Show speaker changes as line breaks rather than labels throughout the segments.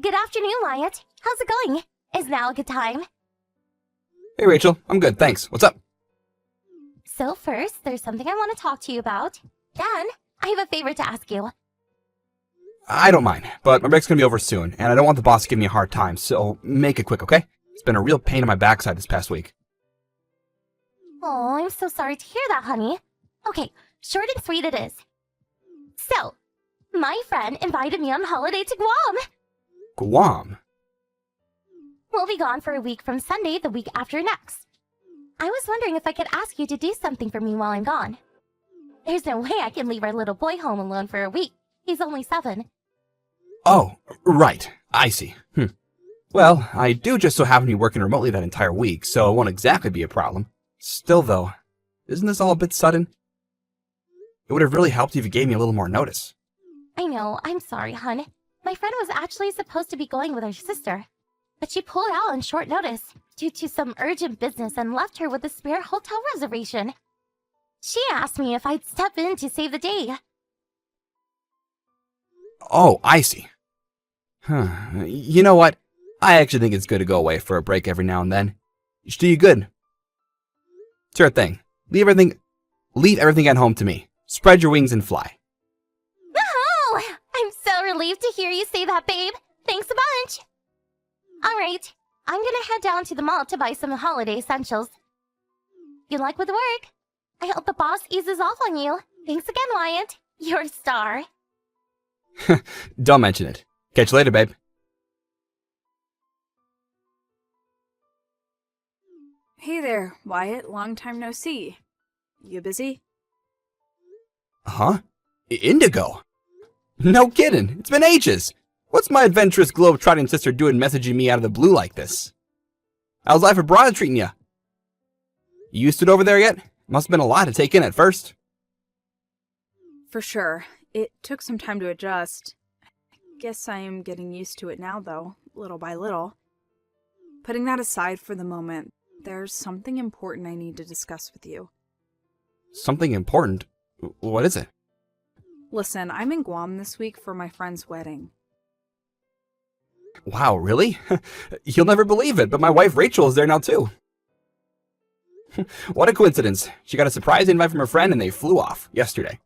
Good afternoon, Wyatt. How's it going? Is now a good time?
Hey, Rachel. I'm good, thanks. What's up?
So first, there's something I want to talk to you about. Then, I have a favor to ask you.
I don't mind, but my break's gonna be over soon, and I don't want the boss to give me a hard time, so make it quick, okay? It's been a real pain in my backside this past week.
Oh, I'm so sorry to hear that, honey. Okay, short and sweet it is. So, my friend invited me on holiday to Guam.
Guam?
We'll be gone for a week from Sunday the week after next. I was wondering if I could ask you to do something for me while I'm gone. There's no way I can leave our little boy home alone for a week. He's only 7.
Oh, right. I see. Well, I do just so happen to be working remotely that entire week, so it won't exactly be a problem. Still, though, isn't this all a bit sudden? It would have really helped if you gave me a little more notice.
I know, I'm sorry, hun. My friend was actually supposed to be going with her sister, but she pulled out on short notice due to some urgent business and left her with a spare hotel reservation. She asked me if I'd step in to save the day.
Oh, I see. You know what? I actually think it's good to go away for a break every now and then. It should do you good. Sure thing. Leave everything at home to me. Spread your wings and fly.
Oh, I'm so relieved to hear you say that, babe. Thanks a bunch. All right, I'm gonna head down to the mall to buy some holiday essentials. Good luck with the work. I hope the boss eases off on you. Thanks again, Wyatt. You're a star.
Don't mention it. Catch you later, babe.
Hey there, Wyatt. Long time no see. You busy?
Huh? Indigo? No kidding. It's been ages. What's my adventurous globe-trotting sister doing messaging me out of the blue like this? How's life abroad treating ya? You used to it over there yet? Must have been a lot to take in at first.
For sure. It took some time to adjust. I guess I am getting used to it now, though, little by little. Putting that aside for the moment, there's something important I need to discuss with you.
Something important? What is it?
Listen, I'm in Guam this week for my friend's wedding.
Wow, really? You'll never believe it, but my wife Rachel is there now too. What a coincidence. She got a surprise invite from her friend and they flew off yesterday.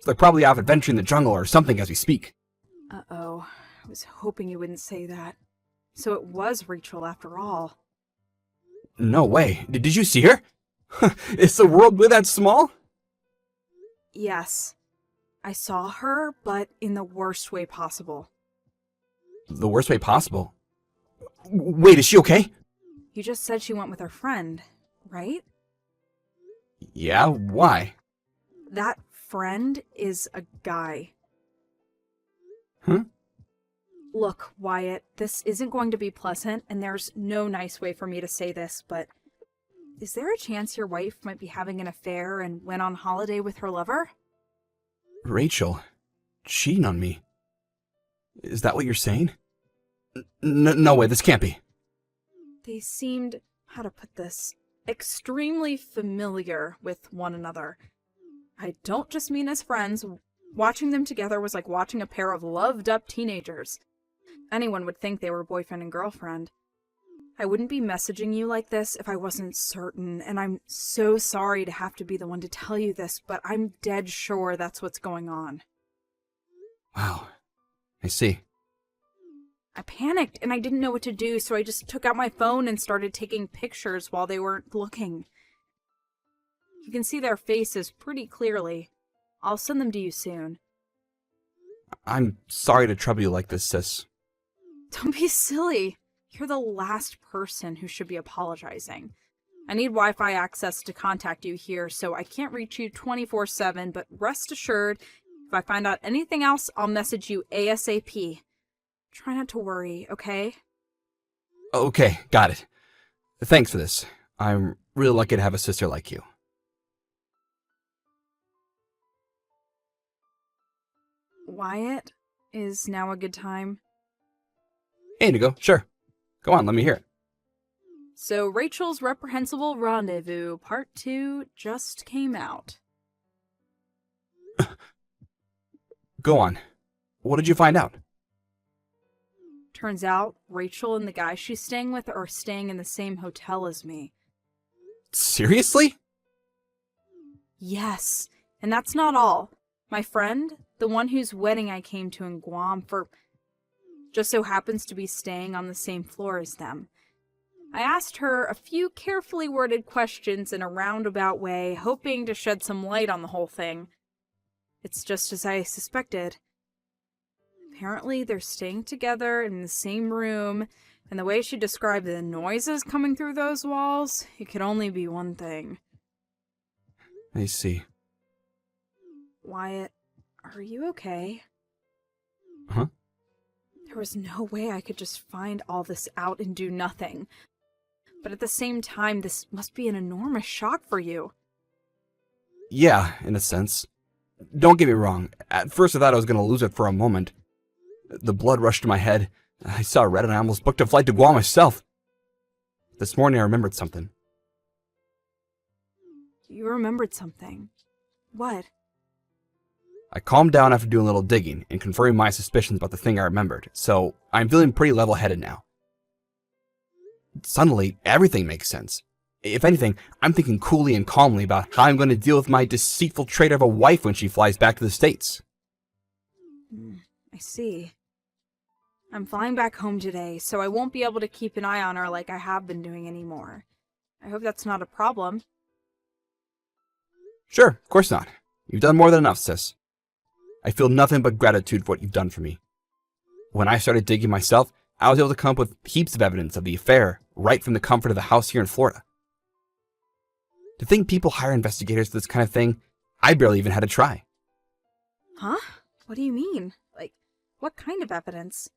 So they're probably off adventuring the jungle or something as we speak.
Uh-oh. I was hoping you wouldn't say that. So it was Rachel after all.
No way. Did you see her? Is the world really that small?
Yes. I saw her, but in the worst way possible.
The worst way possible? Wait, is she okay?
You just said she went with her friend, right?
Yeah, why?
That friend is a guy.
Huh?
Look, Wyatt, this isn't going to be pleasant, and there's no nice way for me to say this, but is there a chance your wife might be having an affair and went on holiday with her lover?
Rachel, cheating on me. Is that what you're saying? No way, this can't be.
They seemed, how to put this, extremely familiar with one another. I don't just mean as friends. Watching them together was like watching a pair of loved-up teenagers. Anyone would think they were boyfriend and girlfriend. I wouldn't be messaging you like this if I wasn't certain, and I'm so sorry to have to be the one to tell you this, but I'm dead sure that's what's going on.
Wow, I see.
I panicked, and I didn't know what to do, so I just took out my phone and started taking pictures while they weren't looking. You can see their faces pretty clearly. I'll send them to you soon.
I'm sorry to trouble you like this, sis.
Don't be silly. You're the last person who should be apologizing. I need Wi-Fi access to contact you here, so I can't reach you 24/7, but rest assured, if I find out anything else, I'll message you ASAP. Try not to worry, okay?
Okay, got it. Thanks for this. I'm really lucky to have a sister like you.
Wyatt, is now a good time?
Hey, Indigo, sure. Go on, let me hear it.
So Rachel's Reprehensible Rendezvous Part 2 just came out.
Go on. What did you find out?
Turns out, Rachel and the guy she's staying with are staying in the same hotel as me.
Seriously?
Yes, and that's not all. My friend, the one whose wedding I came to in Guam for, just so happens to be staying on the same floor as them. I asked her a few carefully worded questions in a roundabout way, hoping to shed some light on the whole thing. It's just as I suspected. Apparently, they're staying together in the same room, and the way she described the noises coming through those walls, it could only be one thing.
I see.
Wyatt, are you okay?
Huh?
There was no way I could just find all this out and do nothing. But at the same time, this must be an enormous shock for you.
Yeah, in a sense. Don't get me wrong. At first I thought I was going to lose it for a moment. The blood rushed to my head. I saw red and I almost booked a flight to Guam myself. This morning I remembered something.
You remembered something. What?
I calmed down after doing a little digging and confirming my suspicions about the thing I remembered, so I'm feeling pretty level-headed now. Suddenly, everything makes sense. If anything, I'm thinking coolly and calmly about how I'm going to deal with my deceitful traitor of a wife when she flies back to the States.
I see. I'm flying back home today, so I won't be able to keep an eye on her like I have been doing anymore. I hope that's not a problem.
Sure, of course not. You've done more than enough, sis. I feel nothing but gratitude for what you've done for me. When I started digging myself, I was able to come up with heaps of evidence of the affair right from the comfort of the house here in Florida. To think people hire investigators for this kind of thing, I barely even had to try.
Huh? What do you mean? Like, what kind of evidence?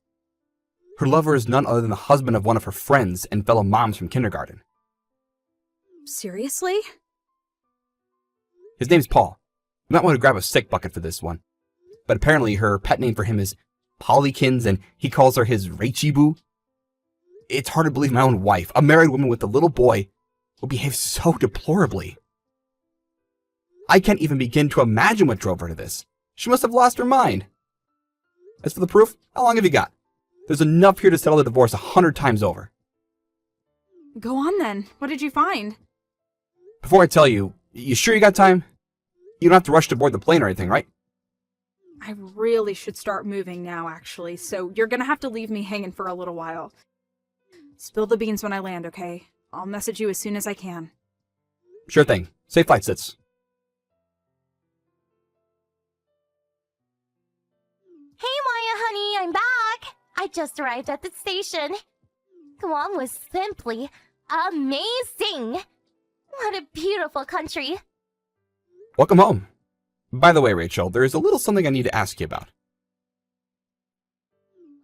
Her lover is none other than the husband of one of her friends and fellow moms from kindergarten.
Seriously?
His name's Paul. You might want to grab a sick bucket for this one. But apparently her pet name for him is Pollykins, and he calls her his Rachie Boo. It's hard to believe my own wife, a married woman with a little boy, will behave so deplorably. I can't even begin to imagine what drove her to this. She must have lost her mind. As for the proof, how long have you got? There's enough here to settle the divorce 100 times over.
Go on then. What did you find?
Before I tell you, you sure you got time? You don't have to rush to board the plane or anything, right?
I really should start moving now, actually, so you're gonna have to leave me hanging for a little while. Spill the beans when I land, okay? I'll message you as soon as I can.
Sure thing. Safe flight, Sits.
Hey, Maya, honey, I'm back. I just arrived at the station. Guam was simply amazing. What a beautiful country.
Welcome home. By the way, Rachel, there is a little something I need to ask you about.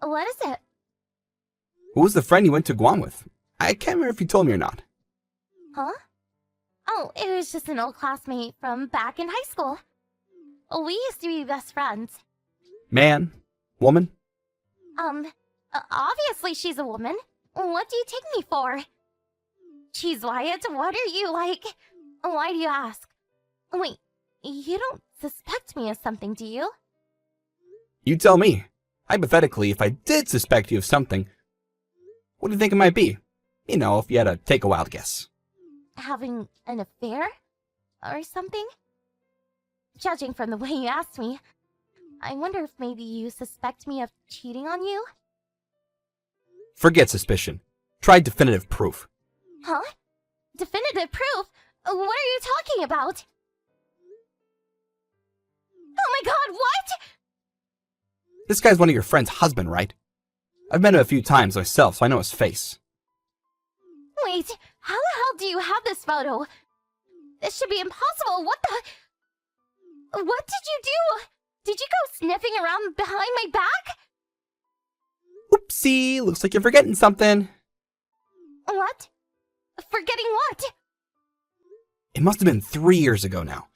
What is it?
Who was the friend you went to Guam with? I can't remember if you told me or not.
Huh? Oh, it was just an old classmate from back in high school. We used to be best friends.
Man? Woman?
Obviously she's a woman. What do you take me for? Jeez, Wyatt, what are you like? Why do you ask? Wait, you don't suspect me of something, do you?
You tell me. Hypothetically, if I did suspect you of something, what do you think it might be? You know, if you had to take a wild guess.
Having an affair? Or something? Judging from the way you asked me, I wonder if maybe you suspect me of cheating on you?
Forget suspicion. Try definitive proof.
Huh? Definitive proof? What are you talking about? Oh my god, what?
This guy's one of your friend's husband, right? I've met him a few times myself, so I know his face.
Wait, how the hell do you have this photo? This should be impossible. What did you do? Did you go sniffing around behind my back?
Oopsie, looks like you're forgetting something.
What? Forgetting what?
It must have been 3 years ago now.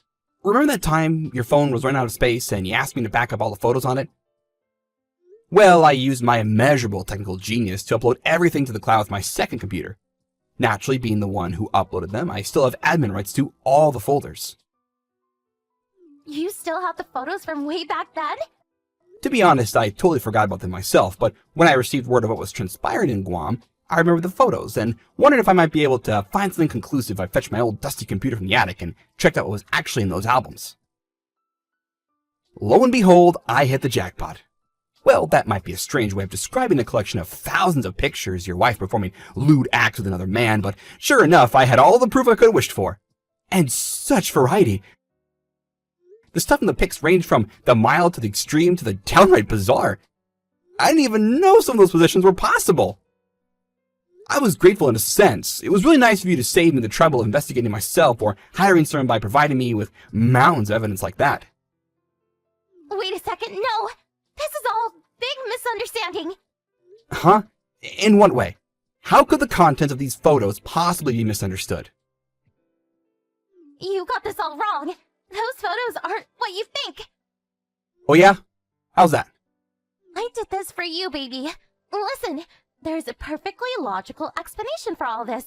Remember that time your phone was running out of space and you asked me to back up all the photos on it? Well, I used my immeasurable technical genius to upload everything to the cloud with my second computer. Naturally, being the one who uploaded them, I still have admin rights to all the folders.
You still have the photos from way back then?
To be honest, I totally forgot about them myself, but when I received word of what was transpiring in Guam, I remembered the photos and wondered if I might be able to find something conclusive if I fetched my old dusty computer from the attic and checked out what was actually in those albums. Lo and behold, I hit the jackpot. Well, that might be a strange way of describing a collection of thousands of pictures, your wife performing lewd acts with another man, but sure enough, I had all the proof I could have wished for. And such variety. The stuff in the pics ranged from the mild to the extreme to the downright bizarre. I didn't even know some of those positions were possible. I was grateful in a sense. It was really nice of you to save me the trouble of investigating myself or hiring someone by providing me with mounds of evidence like that.
Wait a second, no! This is all big misunderstanding!
Huh? In what way? How could the contents of these photos possibly be misunderstood?
You got this all wrong. Those photos aren't what you think.
Oh yeah? How's that?
I did this for you, baby. Listen, there's a perfectly logical explanation for all this.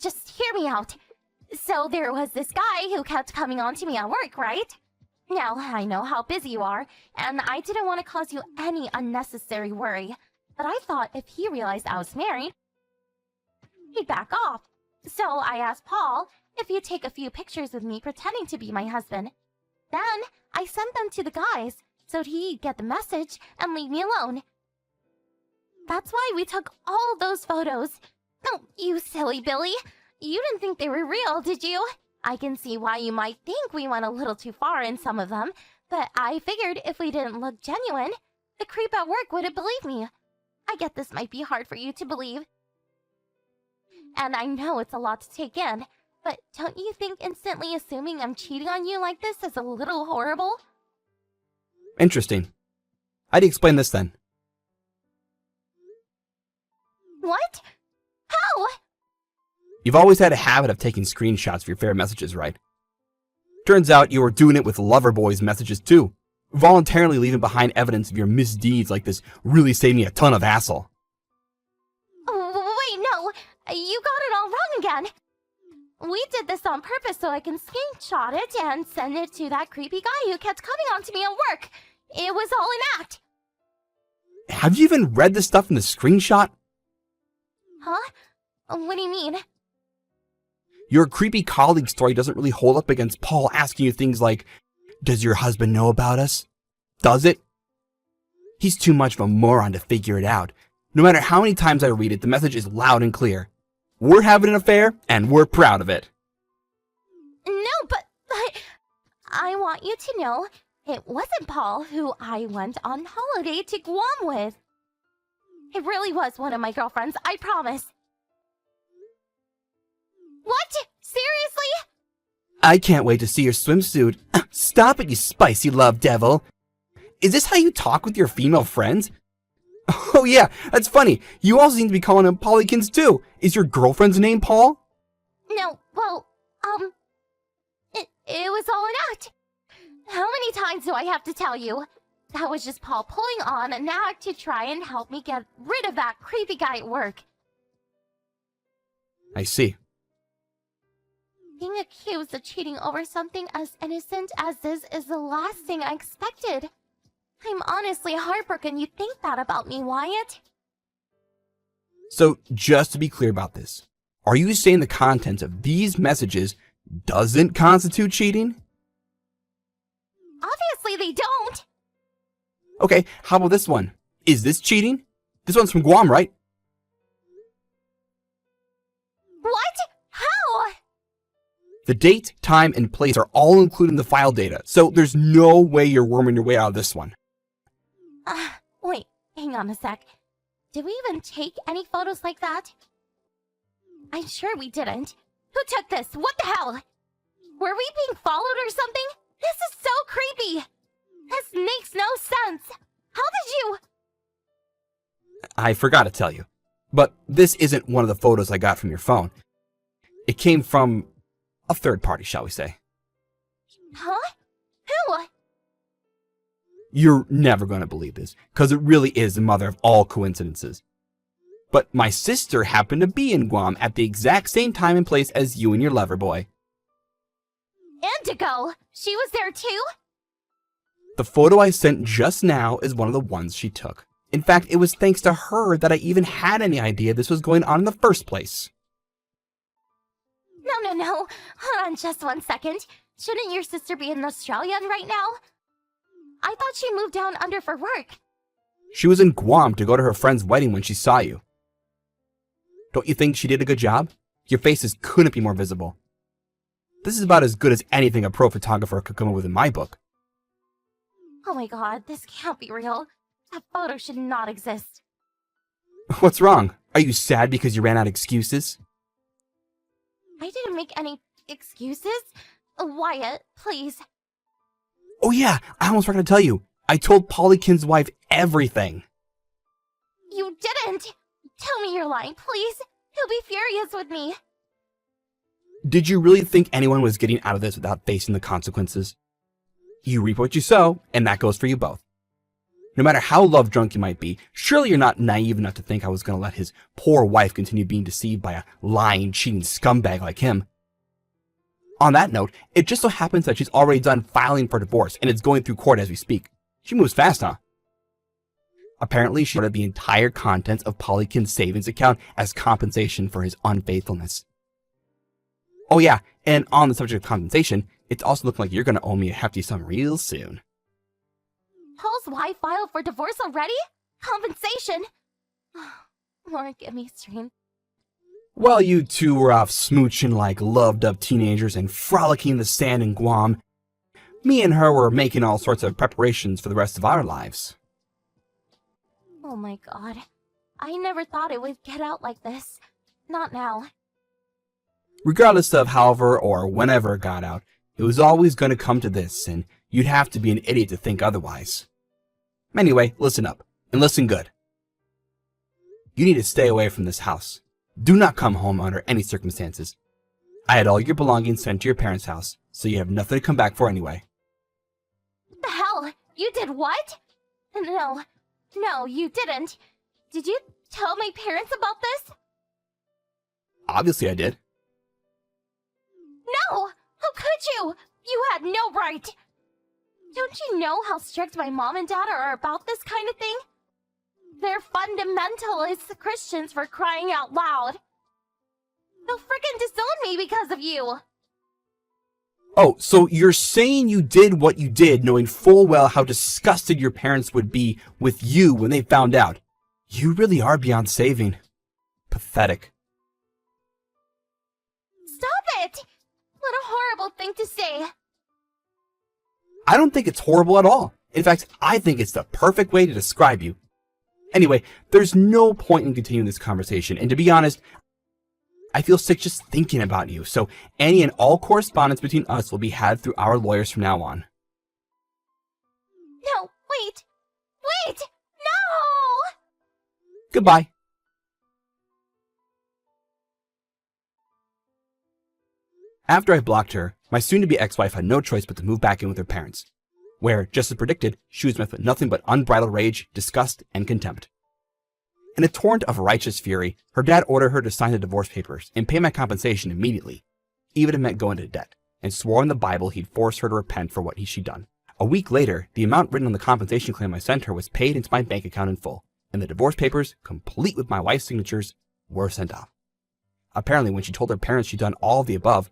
Just hear me out. So there was this guy who kept coming on to me at work, right? Now, I know how busy you are, and I didn't want to cause you any unnecessary worry. But I thought if he realized I was married, he'd back off. So I asked Paul if he'd take a few pictures with me pretending to be my husband. Then I sent them to the guys so he'd get the message and leave me alone. That's why we took all those photos. Oh, you silly Billy. You didn't think they were real, did you? I can see why you might think we went a little too far in some of them, but I figured if we didn't look genuine, the creep at work wouldn't believe me. I get this might be hard for you to believe. And I know it's a lot to take in, but don't you think instantly assuming I'm cheating on you like this is a little horrible?
Interesting. How do you explain this then?
What? How?
You've always had a habit of taking screenshots of your favorite messages, right? Turns out you were doing it with Loverboy's messages too, voluntarily leaving behind evidence of your misdeeds like this really saved me a ton of hassle.
Wait, no. You got it all wrong again. We did this on purpose so I can screenshot it and send it to that creepy guy who kept coming on to me at work. It was all an act.
Have you even read the stuff in the screenshot?
Huh? What do you mean?
Your creepy colleague story doesn't really hold up against Paul asking you things like, does your husband know about us? Does it? He's too much of a moron to figure it out. No matter how many times I read it, the message is loud and clear. We're having an affair, and we're proud of it.
No, but I want you to know it wasn't Paul who I went on holiday to Guam with. It really was one of my girlfriends, I promise. What? Seriously?
I can't wait to see your swimsuit. Stop it, you spicy love devil. Is this how you talk with your female friends? Oh yeah, that's funny. You also seem to be calling him Paulykins too. Is your girlfriend's name Paul?
No, well, it was all an act. How many times do I have to tell you? That was just Paul pulling on an act to try and help me get rid of that creepy guy at work.
I see.
Being accused of cheating over something as innocent as this is the last thing I expected. I'm honestly heartbroken you think that about me, Wyatt.
So, just to be clear about this, are you saying the content of these messages doesn't constitute cheating?
Obviously they don't.
Okay, how about this one? Is this cheating? This one's from Guam, right?
What? How?
The date, time, and place are all included in the file data, so there's no way you're worming your way out of this one.
Wait, hang on a sec. Did we even take any photos like that? I'm sure we didn't. Who took this? What the hell? Were we being followed or something? This is so creepy. This makes no sense. How did you...
I forgot to tell you, but this isn't one of the photos I got from your phone. It came from a third party, shall we say.
Huh? Who?
You're never going to believe this, because it really is the mother of all coincidences. But my sister happened to be in Guam at the exact same time and place as you and your lover boy.
Indigo? She was there too?
The photo I sent just now is one of the ones she took. In fact, it was thanks to her that I even had any idea this was going on in the first place.
No. Hold on just 1 second. Shouldn't your sister be in Australia right now? I thought she moved down under for work.
She was in Guam to go to her friend's wedding when she saw you. Don't you think she did a good job? Your faces couldn't be more visible. This is about as good as anything a pro photographer could come up with in my book.
Oh my god, this can't be real. That photo should not exist.
What's wrong? Are you sad because you ran out of excuses?
I didn't make any excuses. Wyatt, please.
Oh yeah, I almost forgot to tell you. I told Polykin's wife everything.
You didn't! Tell me you're lying, please. He'll be furious with me.
Did you really think anyone was getting out of this without facing the consequences? You reap what you sow, and that goes for you both. No matter how love drunk you might be, surely you're not naive enough to think I was going to let his poor wife continue being deceived by a lying, cheating scumbag like him. On that note, it just so happens that she's already done filing for divorce, and it's going through court as we speak. She moves fast, huh? Apparently, she ordered the entire contents of Polykin's savings account as compensation for his unfaithfulness. Oh yeah, and on the subject of compensation, it's also looking like you're going to owe me a hefty sum real soon.
Paul's wife filed for divorce already? Compensation? Lord, give me strength.
While you two were off smooching like loved-up teenagers and frolicking in the sand in Guam, me and her were making all sorts of preparations for the rest of our lives.
Oh my god. I never thought it would get out like this. Not now.
Regardless of however or whenever it got out, it was always going to come to this, and you'd have to be an idiot to think otherwise. Anyway, listen up, and listen good. You need to stay away from this house. Do not come home under any circumstances. I had all your belongings sent to your parents' house, so you have nothing to come back for anyway.
What the hell? You did what? No, you didn't. Did you tell my parents about this?
Obviously I did.
No! How could you? You had no right! Don't you know how strict my mom and dad are about this kind of thing? They're fundamentalist Christians, for crying out loud. They'll frickin' disown me because of you!
Oh, so you're saying you did what you did knowing full well how disgusted your parents would be with you when they found out. You really are beyond saving. Pathetic.
Stop it! What a horrible thing to say.
I don't think it's horrible at all. In fact, I think it's the perfect way to describe you. Anyway, there's no point in continuing this conversation, and to be honest, I feel sick just thinking about you, so any and all correspondence between us will be had through our lawyers from now on.
No, wait! No!
Goodbye. After I blocked her, my soon-to-be ex-wife had no choice but to move back in with her parents, where, just as predicted, she was met with nothing but unbridled rage, disgust, and contempt. In a torrent of righteous fury, her dad ordered her to sign the divorce papers and pay my compensation immediately, even if it meant going into debt, and swore in the Bible he'd force her to repent for what she'd done. A week later, the amount written on the compensation claim I sent her was paid into my bank account in full, and the divorce papers, complete with my wife's signatures, were sent off. Apparently, when she told her parents she'd done all of the above,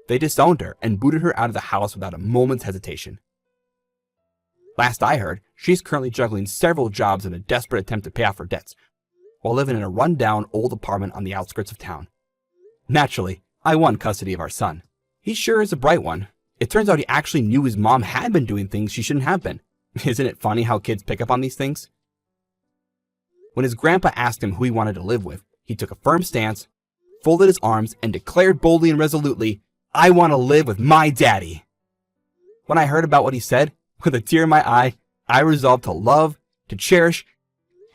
they disowned her and booted her out of the house without a moment's hesitation. Last I heard, she's currently juggling several jobs in a desperate attempt to pay off her debts, while living in a run-down old apartment on the outskirts of town. Naturally, I won custody of our son. He sure is a bright one. It turns out he actually knew his mom had been doing things she shouldn't have been. Isn't it funny how kids pick up on these things? When his grandpa asked him who he wanted to live with, he took a firm stance, folded his arms, and declared boldly and resolutely, "I want to live with my daddy." When I heard about what he said, with a tear in my eye, I resolved to love, to cherish,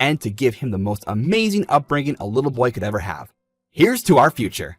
and to give him the most amazing upbringing a little boy could ever have. Here's to our future.